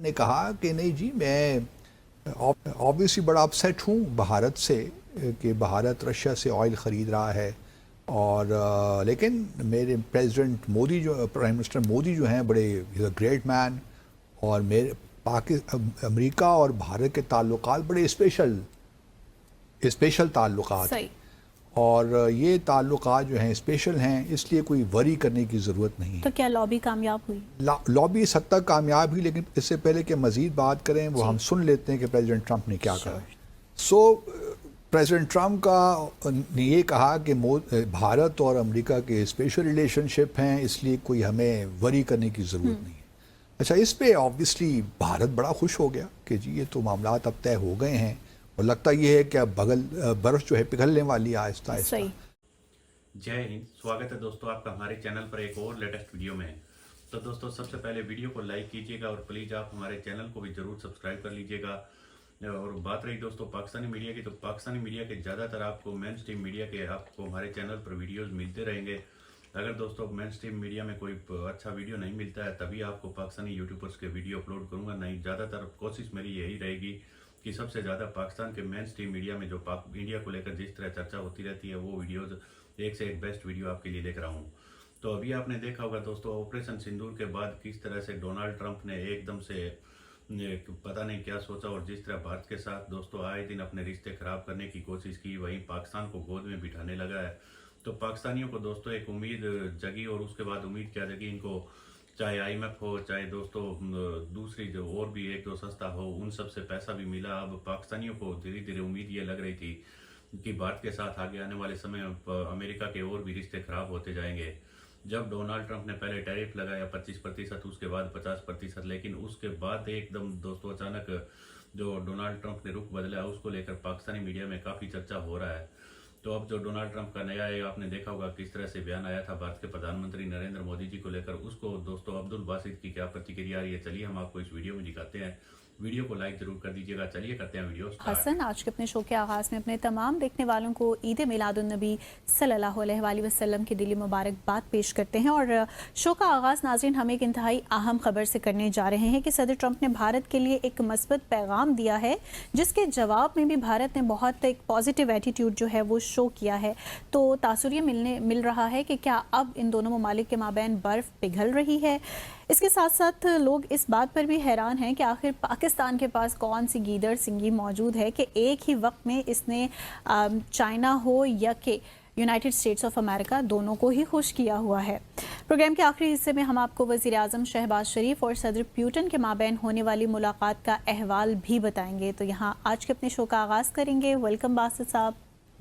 نے کہا کہ نہیں جی میں آبویسلی بڑا اپسیٹ ہوں بھارت سے کہ بھارت رشیا سے آئل خرید رہا ہے اور لیکن میرے پریزیڈنٹ مودی جو پرائم منسٹر مودی جو ہیں بڑے گریٹ مین اور میرے امریکہ اور بھارت کے تعلقات بڑے اسپیشل تعلقات ہیں صحیح. اور یہ تعلقات جو ہیں اسپیشل ہیں اس لیے کوئی وری کرنے کی ضرورت نہیں تو ہے. کیا لابی کامیاب ہوئی؟ لابی اس حد تک کامیاب ہوئی لیکن اس سے پہلے کہ مزید بات کریں وہ ہم سن لیتے ہیں کہ پریزیڈنٹ ٹرمپ نے کیا کہا. پریزیڈنٹ ٹرمپ نے یہ کہا کہ بھارت اور امریکہ کے اسپیشل ریلیشن شپ ہیں اس لیے کوئی ہمیں وری کرنے کی ضرورت نہیں ہے. اچھا اس پہ آبویسلی بھارت بڑا خوش ہو گیا کہ جی یہ تو معاملات اب طے ہو گئے ہیں اور لگتا یہ ہے کہ اب برف جو ہے پگھلنے والی آہستہ آہستہ. جے ہند. سواگت ہے دوستو آپ کا ہمارے چینل پر ایک اور لیٹسٹ ویڈیو میں. تو دوستو سب سے پہلے ویڈیو کو لائک کیجئے گا اور پلیز آپ ہمارے چینل کو بھی ضرور سبسکرائب کر لیجئے گا. اور بات رہی دوستو پاکستانی میڈیا کی، تو پاکستانی میڈیا کے زیادہ تر آپ کو مین سٹریم میڈیا کے آپ کو ہمارے چینل پر ویڈیوز ملتے رہیں گے. اگر دوستو مین سٹریم میڈیا میں کوئی اچھا ویڈیو نہیں ملتا ہے تبھی آپ کو پاکستانی یوٹیوبرز کے ویڈیو اپلوڈ کروں گا. نہیں، زیادہ تر کوشش میری یہی رہے گی کہ سب سے زیادہ پاکستان کے مین سٹریم میڈیا میں جو انڈیا کو لے کر جس طرح چرچا ہوتی رہتی ہے وہ ویڈیوز ایک سے ایک بیسٹ ویڈیو آپ کے لیے لے کر آؤں. تو ابھی آپ نے دیکھا ہوگا دوستو آپریشن سندور کے بعد کس طرح سے ڈونالڈ ٹرمپ نے ایک دم سے پتہ نہیں کیا سوچا اور جس طرح بھارت کے ساتھ دوستو آئے دن اپنے رشتے خراب کرنے کی کوشش کی، وہیں پاکستان کو گود میں بٹھانے لگا ہے. تو پاکستانیوں کو دوستو ایک امید جگی اور اس کے بعد امید کیا جگی ان کو، چاہے آئی ایم ایف ہو چاہے دوستو دوسری جو اور بھی ایک دو سستا ہو ان سب سے پیسہ بھی ملا. اب پاکستانیوں کو دھیرے دھیرے امید یہ لگ رہی تھی کہ بھارت کے ساتھ آگے آنے والے سمے امریکہ کے اور بھی رشتے خراب ہوتے جائیں گے. جب ڈونالڈ ٹرمپ نے پہلے ٹیرف لگایا 25%، اس کے بعد 50%، لیکن اس کے بعد ایک دم دوستو اچانک جو ڈونالڈ ٹرمپ نے رخ بدلا اس کو لے کر پاکستانی میڈیا میں کافی چرچا ہو رہا ہے. تو اب جو ڈونالڈ ٹرمپ کا نیا ہے آپ نے دیکھا ہوگا کس طرح سے بیان آیا تھا بھارت کے پردھان منتری نریندر مودی جی کو لے کر، اس کو دوستو عبد الباسط کی کیا پرتیکریا آ رہی ہے چلیے ہم آپ کو اس ویڈیو میں دکھاتے ہیں. ویڈیو کو لائک ضرور کر دیجیے گا. چلیے کرتے ہیں ویڈیو سٹارٹ. حسن آج کے اپنے شو کے آغاز میں اپنے تمام دیکھنے والوں کو عید میلاد النبی صلی اللہ علیہ وآلہ وسلم کی دلی مبارکباد پیش کرتے ہیں. اور شو کا آغاز ناظرین ہم ایک انتہائی اہم خبر سے کرنے جا رہے ہیں کہ صدر ٹرمپ نے بھارت کے لیے ایک مثبت پیغام دیا ہے جس کے جواب میں بھی بھارت نے بہت ایک پازیٹیو ایٹیٹیوڈ جو ہے وہ شو کیا ہے. تو تاثر یہ مل رہا ہے کہ کیا اب ان دونوں ممالک کے مابین برف پگھل رہی ہے. اس کے ساتھ ساتھ لوگ اس بات پر بھی حیران ہیں کہ آخر پاکستان کے پاس کون سی گیدڑ سنگی موجود ہے کہ ایک ہی وقت میں اس نے چائنا ہو یا کہ یونائٹڈ اسٹیٹس آف امریکہ دونوں کو ہی خوش کیا ہوا ہے. پروگرام کے آخری حصے میں ہم آپ کو وزیر اعظم شہباز شریف اور صدر پیوٹن کے مابین ہونے والی ملاقات کا احوال بھی بتائیں گے. تو یہاں آج کے اپنے شو کا آغاز کریں گے. ویلکم باسط صاحب.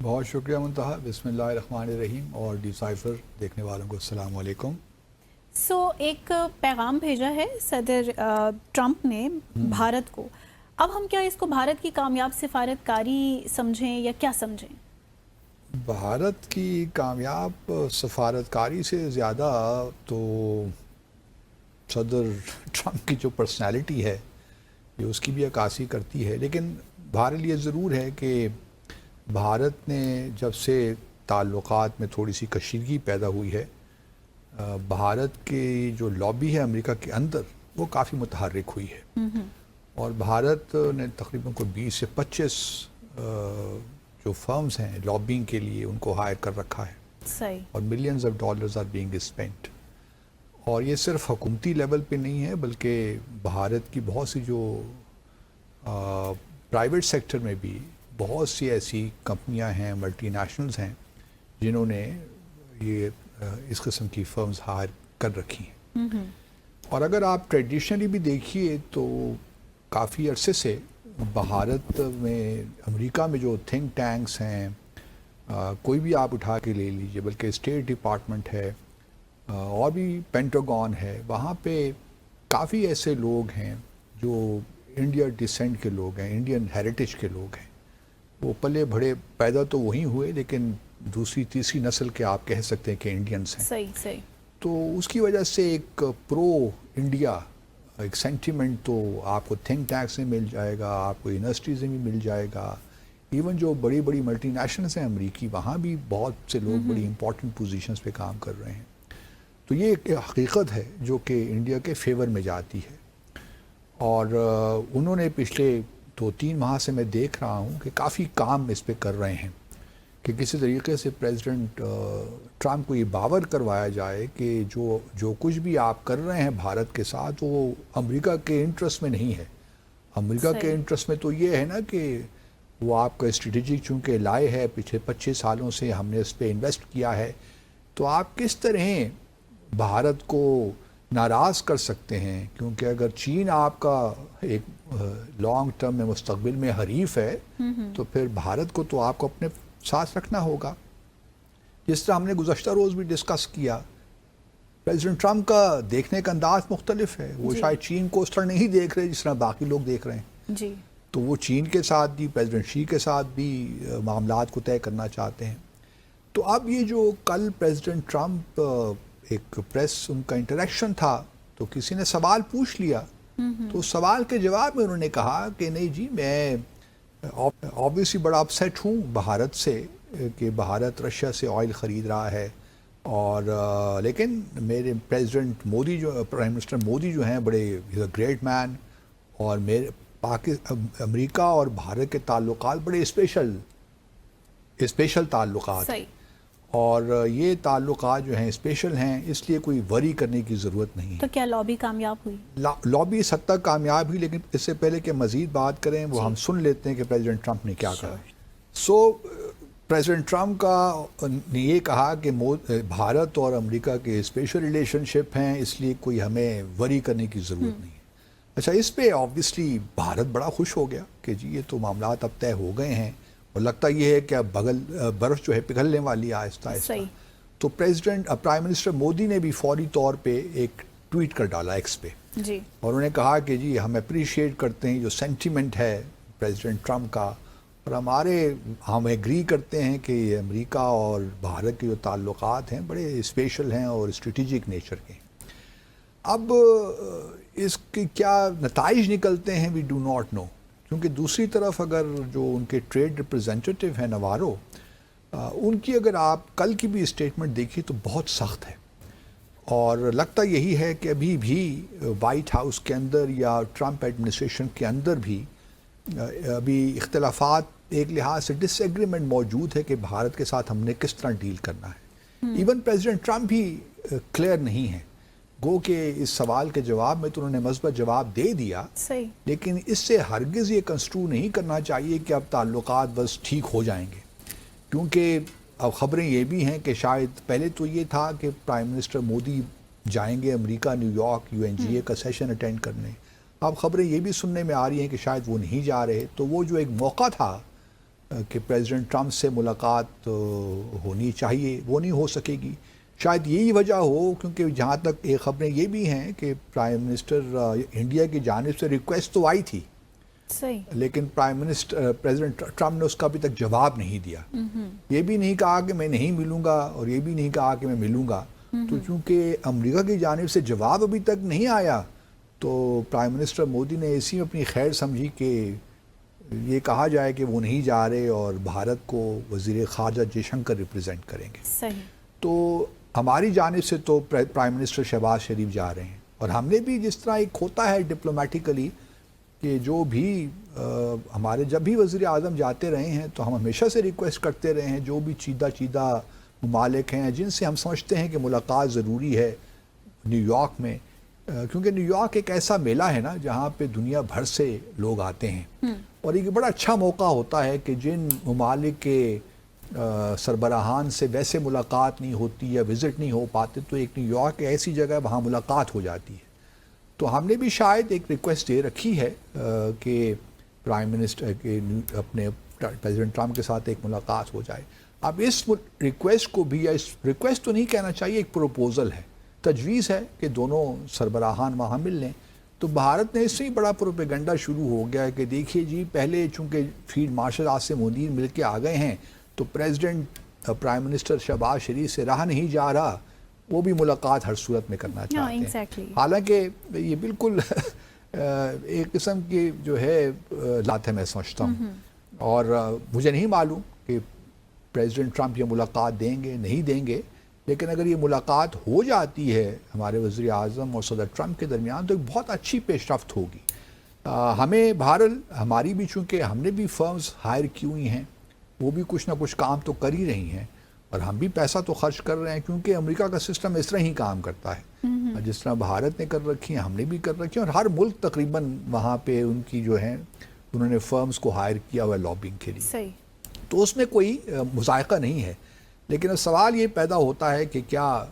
بہت شکریہ منتہا. بسم اللہ الرحمن الرحیم. اور ڈیسائفر دیکھنے والوں کو السلام علیکم. ایک پیغام بھیجا ہے صدر ٹرمپ نے بھارت کو. اب ہم کیا اس کو بھارت کی کامیاب سفارت کاری سمجھیں یا کیا سمجھیں؟ بھارت کی کامیاب سفارت کاری سے زیادہ تو صدر ٹرمپ کی جو پرسنالٹی ہے یہ اس کی بھی عکاسی کرتی ہے. لیکن بہرحال یہ ضرور ہے کہ بھارت نے جب سے تعلقات میں تھوڑی سی کشیدگی پیدا ہوئی ہے، بھارت کی جو لابی ہے امریکہ کے اندر وہ کافی متحرک ہوئی ہے اور بھارت نے تقریباً کوئی 20 سے 25 جو فرمز ہیں لابینگ کے لیے ان کو ہائر کر رکھا ہے. صحیح. اور millions of dollars are being spent. اور یہ صرف حکومتی لیول پہ نہیں ہے بلکہ بھارت کی بہت سی جو پرائیویٹ سیکٹر میں بھی بہت سی ایسی کمپنیاں ہیں، ملٹی نیشنلز ہیں جنہوں نے یہ اس قسم کی فرمز ہائر کر رکھی ہیں. اور اگر آپ ٹریڈیشنلی بھی دیکھیے تو کافی عرصے سے بھارت میں امریکہ میں جو تھنک ٹینکس ہیں کوئی بھی آپ اٹھا کے لے لیجئے، بلکہ اسٹیٹ ڈپارٹمنٹ ہے اور بھی پینٹاگون ہے، وہاں پہ کافی ایسے لوگ ہیں جو انڈیا ڈسینٹ کے لوگ ہیں، انڈین ہیریٹیج کے لوگ ہیں. وہ پلے بڑے پیدا تو وہیں ہوئے لیکن دوسری تیسری نسل کے آپ کہہ سکتے ہیں کہ انڈینز ہیں. صحیح. تو اس کی وجہ سے ایک پرو انڈیا ایک سینٹیمنٹ تو آپ کو تھنک ٹینکس میں مل جائے گا، آپ کو یونیورسٹیز میں بھی مل جائے گا. ایون جو بڑی بڑی ملٹی نیشنلز ہیں امریکی، وہاں بھی بہت سے لوگ بڑی امپورٹنٹ پوزیشنز پہ کام کر رہے ہیں. تو یہ ایک حقیقت ہے جو کہ انڈیا کے فیور میں جاتی ہے. اور انہوں نے پچھلے 2-3 ماہ سے میں دیکھ رہا ہوں کہ کافی کام اس پہ کر رہے ہیں کہ کسی طریقے سے پریزیڈنٹ ٹرمپ کو یہ باور کروایا جائے کہ جو کچھ بھی آپ کر رہے ہیں بھارت کے ساتھ وہ امریکہ کے انٹرسٹ میں نہیں ہے. امریکہ کے انٹرسٹ میں تو یہ ہے نا کہ وہ آپ کا اسٹریٹجک چونکہ لائے ہے، پچھلے 25 سالوں سے ہم نے اس پہ انویسٹ کیا ہے، تو آپ کس طرح بھارت کو ناراض کر سکتے ہیں؟ کیونکہ اگر چین آپ کا ایک لانگ ٹرم میں مستقبل میں حریف ہے تو پھر بھارت کو تو آپ کو اپنے ساتھ رکھنا ہوگا. جس طرح ہم نے گزشتہ روز بھی ڈسکس کیا، پریزیڈنٹ ٹرمپ کا دیکھنے کا انداز مختلف ہے. وہ شاید چین کو اس طرح نہیں دیکھ رہے جس طرح باقی لوگ دیکھ رہے ہیں. جی تو وہ چین کے ساتھ بھی، پریزیڈنٹ شی کے ساتھ بھی معاملات کو طے کرنا چاہتے ہیں. تو اب یہ جو کل پریزیڈنٹ ٹرمپ ایک پریس ان کا انٹریکشن تھا تو کسی نے سوال پوچھ لیا، تو سوال کے جواب میں انہوں نے کہا کہ نہیں جی، میں آبویسلی بڑا اپسیٹ ہوں بھارت سے کہ بھارت رشیا سے آئل خرید رہا ہے، اور لیکن میرے پریزیڈنٹ مودی جو پرائم منسٹر مودی جو ہیں بڑے گریٹ مین، اور میرے امریکہ اور بھارت کے تعلقات بڑے اسپیشل تعلقات ہیں، اور یہ تعلقات جو ہیں اسپیشل ہیں، اس لیے کوئی وری کرنے کی ضرورت نہیں ہے. تو کیا لابی کامیاب ہوئی؟ لابی اس حد تک کامیاب ہوئی، لیکن اس سے پہلے کہ مزید بات کریں وہ ہم سن لیتے ہیں کہ پریزیڈنٹ ٹرمپ نے کیا کہا. پریزیڈنٹ ٹرمپ نے یہ کہا کہ بھارت اور امریکہ کے اسپیشل ریلیشن شپ ہیں، اس لیے کوئی ہمیں وری کرنے کی ضرورت نہیں ہے. اچھا، اس پہ آبویسلی بھارت بڑا خوش ہو گیا کہ جی یہ تو معاملات اب طے ہو گئے ہیں، اور لگتا یہ ہے کہ اب برف جو ہے پگھلنے والی آہستہ آہستہ. تو پرائم منسٹر مودی نے بھی فوری طور پہ ایک ٹویٹ کر ڈالا ایکس پہ، جی، اور انہوں نے کہا کہ جی ہم اپریشیٹ کرتے ہیں جو سینٹیمنٹ ہے پریزیڈنٹ ٹرمپ کا، اور ہم ایگری کرتے ہیں کہ امریکہ اور بھارت کے جو تعلقات ہیں بڑے اسپیشل ہیں اور اسٹریٹجک نیچر کے ہیں. اب اس کے کیا نتائج نکلتے ہیں وی ڈو ناٹ نو، کیونکہ دوسری طرف اگر جو ان کے ٹریڈ ریپرزینٹیو ہیں نوارو، ان کی اگر آپ کل کی بھی اسٹیٹمنٹ دیکھیے تو بہت سخت ہے، اور لگتا یہی ہے کہ ابھی بھی وائٹ ہاؤس کے اندر یا ٹرمپ ایڈمنسٹریشن کے اندر بھی ابھی اختلافات، ایک لحاظ سے ڈس ایگریمنٹ موجود ہے کہ بھارت کے ساتھ ہم نے کس طرح ڈیل کرنا ہے. ایون پریزیڈنٹ ٹرمپ بھی کلیئر نہیں ہے، گو کہ اس سوال کے جواب میں تو انہوں نے مثبت جواب دے دیا، لیکن اس سے ہرگز یہ کنسٹرو نہیں کرنا چاہیے کہ اب تعلقات بس ٹھیک ہو جائیں گے. کیونکہ اب خبریں یہ بھی ہیں کہ شاید پہلے تو یہ تھا کہ پرائم منسٹر مودی جائیں گے امریکہ نیو یارک UNGA کا سیشن اٹینڈ کرنے، اب خبریں یہ بھی سننے میں آ رہی ہیں کہ شاید وہ نہیں جا رہے. تو وہ جو ایک موقع تھا کہ پریزیڈنٹ ٹرمپ سے ملاقات ہونی چاہیے، وہ نہیں ہو سکے گی. شاید یہی وجہ ہو، کیونکہ جہاں تک ایک خبریں یہ بھی ہیں کہ پرائم منسٹر انڈیا کی جانب سے ریکویسٹ تو آئی تھی، لیکن پریزیڈنٹ ٹرمپ نے اس کا ابھی تک جواب نہیں دیا. یہ بھی نہیں کہا کہ میں نہیں ملوں گا، اور یہ بھی نہیں کہا کہ میں ملوں گا. تو چونکہ امریکہ کی جانب سے جواب ابھی تک نہیں آیا، تو پرائم منسٹر مودی نے اسی میں اپنی خیر سمجھی کہ یہ کہا جائے کہ وہ نہیں جا رہے اور بھارت کو وزیر خارجہ جے شنکر ریپرزینٹ کریں گے. تو ہماری جانب سے تو پرائم منسٹر شہباز شریف جا رہے ہیں، اور ہم نے بھی جس طرح ایک ہوتا ہے ڈپلومیٹیکلی کہ جو بھی ہمارے جب بھی وزیر اعظم جاتے رہے ہیں تو ہم ہمیشہ سے ریکویسٹ کرتے رہے ہیں جو بھی چیدہ ممالک ہیں جن سے ہم سمجھتے ہیں کہ ملاقات ضروری ہے نیو یارک میں، کیونکہ نیو یارک ایک ایسا میلہ ہے نا جہاں پہ دنیا بھر سے لوگ آتے ہیں، اور ایک بڑا اچھا موقع ہوتا ہے کہ جن ممالک کے سربراہان سے ویسے ملاقات نہیں ہوتی یا وزٹ نہیں ہو پاتے، تو ایک نیو یارک ایسی جگہ ہے وہاں ملاقات ہو جاتی ہے. تو ہم نے بھی شاید ایک ریکویسٹ دے رکھی ہے کہ پرائم منسٹر کے اپنے پریزیڈنٹ ٹرمپ کے ساتھ ایک ملاقات ہو جائے. اب اس ریکویسٹ کو بھی، یا اس ریکویسٹ تو نہیں کہنا چاہیے، ایک پروپوزل ہے، تجویز ہے کہ دونوں سربراہان وہاں مل لیں. تو بھارت نے اس سے ہی بڑا پروپیگنڈا شروع ہو گیا کہ دیکھیے جی پہلے چونکہ فیلڈ مارشل عاصم منیر مل کے آ گئے ہیں تو پریزیڈنٹ پرائم منسٹر شہباز شریف سے رہا نہیں جا رہا، وہ بھی ملاقات ہر صورت میں کرنا چاہتے ہیں. حالانکہ یہ بالکل ایک قسم کی جو ہے لات ہے، میں سمجھتا ہوں، اور مجھے نہیں معلوم کہ پریزیڈنٹ ٹرمپ یہ ملاقات دیں گے نہیں دیں گے، لیکن اگر یہ ملاقات ہو جاتی ہے ہمارے وزیر اعظم اور صدر ٹرمپ کے درمیان تو ایک بہت اچھی پیش رفت ہوگی. ہمیں بہرحال ہماری بھی چونکہ ہم نے بھی فرمز ہائر کی ہوئی ہیں، وہ بھی کچھ نہ کچھ کام تو کر ہی رہی ہیں، اور ہم بھی پیسہ تو خرچ کر رہے ہیں، کیونکہ امریکہ کا سسٹم اس طرح ہی کام کرتا ہے، جس طرح بھارت نے کر رکھی ہیں ہم نے بھی کر رکھی ہیں، اور ہر ملک تقریباً وہاں پہ ان کی جو ہیں انہوں نے فرمز کو ہائر کیا ہوا ہے لابنگ کے لیے، صحیح. تو اس میں کوئی مذائقہ نہیں ہے. لیکن اب سوال یہ پیدا ہوتا ہے کہ کیا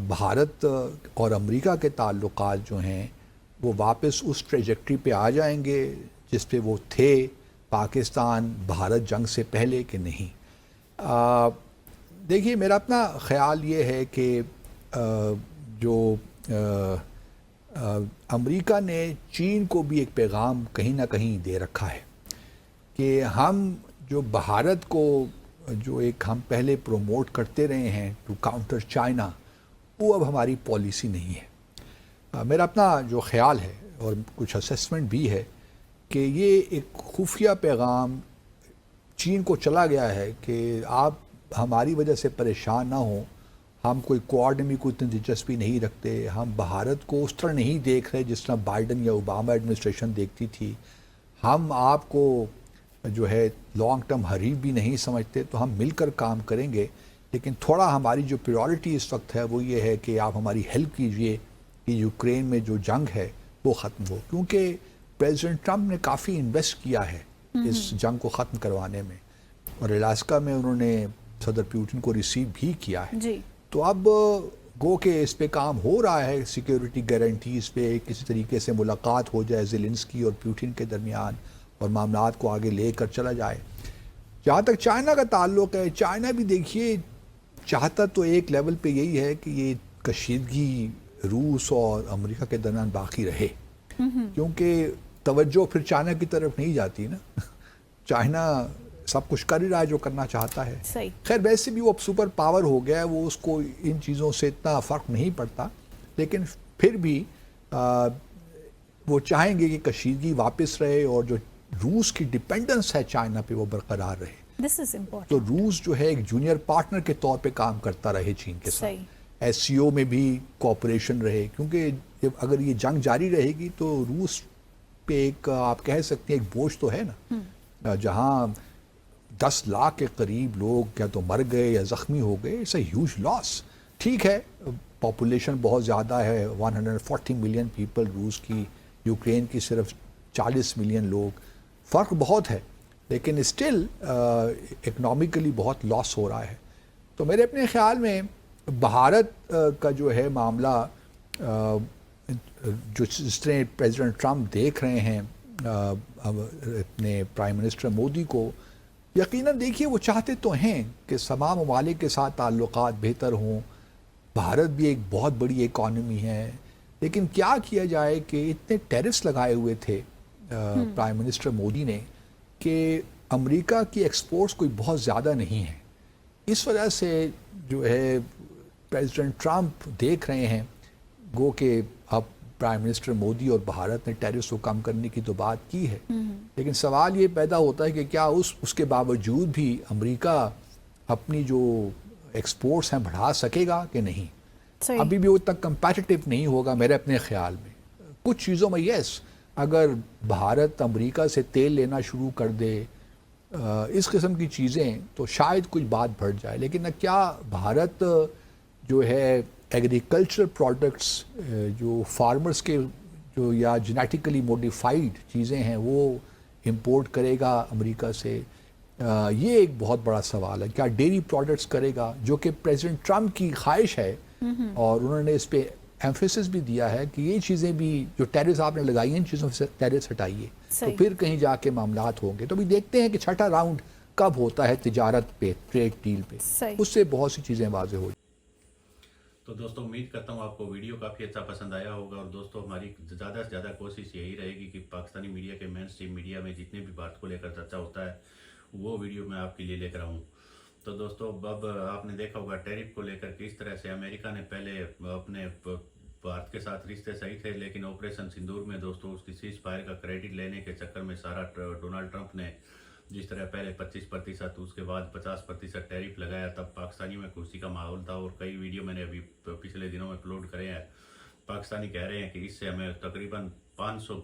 بھارت اور امریکہ کے تعلقات جو ہیں وہ واپس اس ٹریجیکٹری پہ آ جائیں گے جس پہ وہ تھے پاکستان بھارت جنگ سے پہلے کہ نہیں؟ دیکھیے میرا اپنا خیال یہ ہے کہ جو امریکہ نے چین کو بھی ایک پیغام کہیں نہ کہیں دے رکھا ہے کہ ہم جو بھارت کو جو ایک ہم پہلے پروموٹ کرتے رہے ہیں ٹو کاؤنٹر چائنا، وہ اب ہماری پالیسی نہیں ہے. میرا اپنا جو خیال ہے اور کچھ اسیسمنٹ بھی ہے کہ یہ ایک خفیہ پیغام چین کو چلا گیا ہے کہ آپ ہماری وجہ سے پریشان نہ ہوں، ہم کوئی کوآڈ میں کوئی اتنی دلچسپی نہیں رکھتے، ہم بھارت کو اس طرح نہیں دیکھ رہے جس طرح بائیڈن یا اوباما ایڈمنسٹریشن دیکھتی تھی، ہم آپ کو جو ہے لانگ ٹرم حریف بھی نہیں سمجھتے، تو ہم مل کر کام کریں گے، لیکن تھوڑا ہماری جو پریورٹی اس وقت ہے وہ یہ ہے کہ آپ ہماری ہیلپ کیجئے کہ یوکرین میں جو جنگ ہے وہ ختم ہو، کیونکہ پریزیڈنٹ ٹرمپ نے کافی انویسٹ کیا ہے اس جنگ کو ختم کروانے میں، اور الاسکا میں انہوں نے صدر پیوٹن کو ریسیو بھی کیا ہے. جی. تو اب گو کہ اس پہ کام ہو رہا ہے، سیکیورٹی گارنٹیز پہ کسی طریقے سے ملاقات ہو جائے زیلنسکی اور پیوٹن کے درمیان اور معاملات کو آگے لے کر چلا جائے. جہاں تک چائنا کا تعلق ہے، چائنا بھی دیکھیے چاہتا تو ایک لیول پہ یہی ہے کہ یہ کشیدگی روس اور امریکہ کے درمیان باقی رہے، کیونکہ توجہ پھر چائنا کی طرف نہیں جاتی نا. چائنا سب کچھ کر ہی رہا ہے جو کرنا چاہتا ہے. صحیح. خیر ویسے بھی وہ اب سپر پاور ہو گیا ہے، وہ اس کو ان چیزوں سے اتنا فرق نہیں پڑتا، لیکن پھر بھی وہ چاہیں گے کہ کشیدگی واپس رہے اور جو روس کی ڈیپینڈنس ہے چائنا پہ وہ برقرار رہے. This is important. تو روس جو ہے ایک جونیئر پارٹنر کے طور پہ کام کرتا رہے چین کے ساتھ، ایس سی او میں بھی کوآپریشن رہے، کیونکہ اگر یہ جنگ جاری رہے گی تو روس پہ ایک آپ کہہ سکتے ہیں ایک بوجھ تو ہے نا، جہاں 10 لاکھ کے قریب لوگ یا تو مر گئے یا زخمی ہو گئے، اٹس اے ہیوج لاس. ٹھیک ہے پاپولیشن بہت زیادہ ہے، 140 ملین پیپل روس کی، یوکرین کی صرف 40 ملین لوگ، فرق بہت ہے، لیکن اسٹل اکنامکلی بہت لاس ہو رہا ہے. تو میرے اپنے خیال میں بھارت کا جو ہے معاملہ جو جس طرح پریزیڈنٹ ٹرمپ دیکھ رہے ہیں اپنے پرائم منسٹر مودی کو، یقیناً دیکھیے وہ چاہتے تو ہیں کہ تمام ممالک کے ساتھ تعلقات بہتر ہوں، بھارت بھی ایک بہت بڑی اکانومی ہے، لیکن کیا کیا جائے کہ اتنے ٹیرفس لگائے ہوئے تھے پرائم منسٹر مودی نے کہ امریکہ کی ایکسپورٹس کوئی بہت زیادہ نہیں ہیں. اس وجہ سے جو ہے پریزیڈنٹ ٹرمپ دیکھ رہے ہیں گو کہ اب پرائم منسٹر مودی اور بھارت نے ٹیرفس کو کم کرنے کی تو بات کی ہے، لیکن سوال یہ پیدا ہوتا ہے کہ کیا اس کے باوجود بھی امریکہ اپنی جو ایکسپورٹس ہیں بڑھا سکے گا کہ نہیں. ابھی بھی وہ اتنا کمپیٹیٹو نہیں ہوگا میرے اپنے خیال میں. کچھ چیزوں میں یس، اگر بھارت امریکہ سے تیل لینا شروع کر دے، اس قسم کی چیزیں، تو شاید کچھ بات بڑھ جائے، لیکن کیا بھارت جو ہے ایگریکلچر پروڈکٹس جو فارمرز کے جو یا جینیٹیکلی موڈیفائڈ چیزیں ہیں وہ امپورٹ کرے گا امریکہ سے؟ یہ ایک بہت بڑا سوال ہے. کیا ڈیری پروڈکٹس کرے گا، جو کہ پریزیڈنٹ ٹرمپ کی خواہش ہے، اور انہوں نے اس پہ ایمفیسس بھی دیا ہے کہ یہ چیزیں بھی جو ٹیرس آپ نے لگائی ہیں ان چیزوں سے ٹیرس ہٹائیے، تو پھر کہیں جا کے معاملات ہوں گے. تو بھی دیکھتے ہیں کہ چھٹا راؤنڈ کب ہوتا ہے تجارت پہ، ٹریڈ ڈیل پہ، اس سے بہت سی چیزیں واضح ہو. تو دوستوں امید کرتا ہوں آپ کو ویڈیو کافی اچھا پسند آیا ہوگا، اور دوستوں ہماری زیادہ سے زیادہ کوشش یہی رہے گی کہ پاکستانی میڈیا کے مین اسٹریم میڈیا میں جتنے بھی بات کو لے کر چرچا ہوتا ہے وہ ویڈیو میں آپ کے لیے لے کر آؤں. تو دوستوں اب آپ نے دیکھا ہوگا ٹیرف کو لے کر کس طرح سے امریکہ نے پہلے اپنے بھارت کے ساتھ رشتے صحیح تھے، لیکن آپریشن سندور میں دوستوں اس کی سیز فائر کا کریڈٹ لینے کے چکر میں سارا ڈونلڈ ٹرمپ نے جس طرح پہلے 25% اس کے بعد 50% ٹیرف لگایا، تب پاکستانیوں میں خوشی کا ماحول تھا، اور کئی ویڈیو میں نے ابھی پچھلے دنوں میں اپلوڈ کرے ہیں. پاکستانی کہہ رہے ہیں کہ اس سے ہمیں تقریباً 500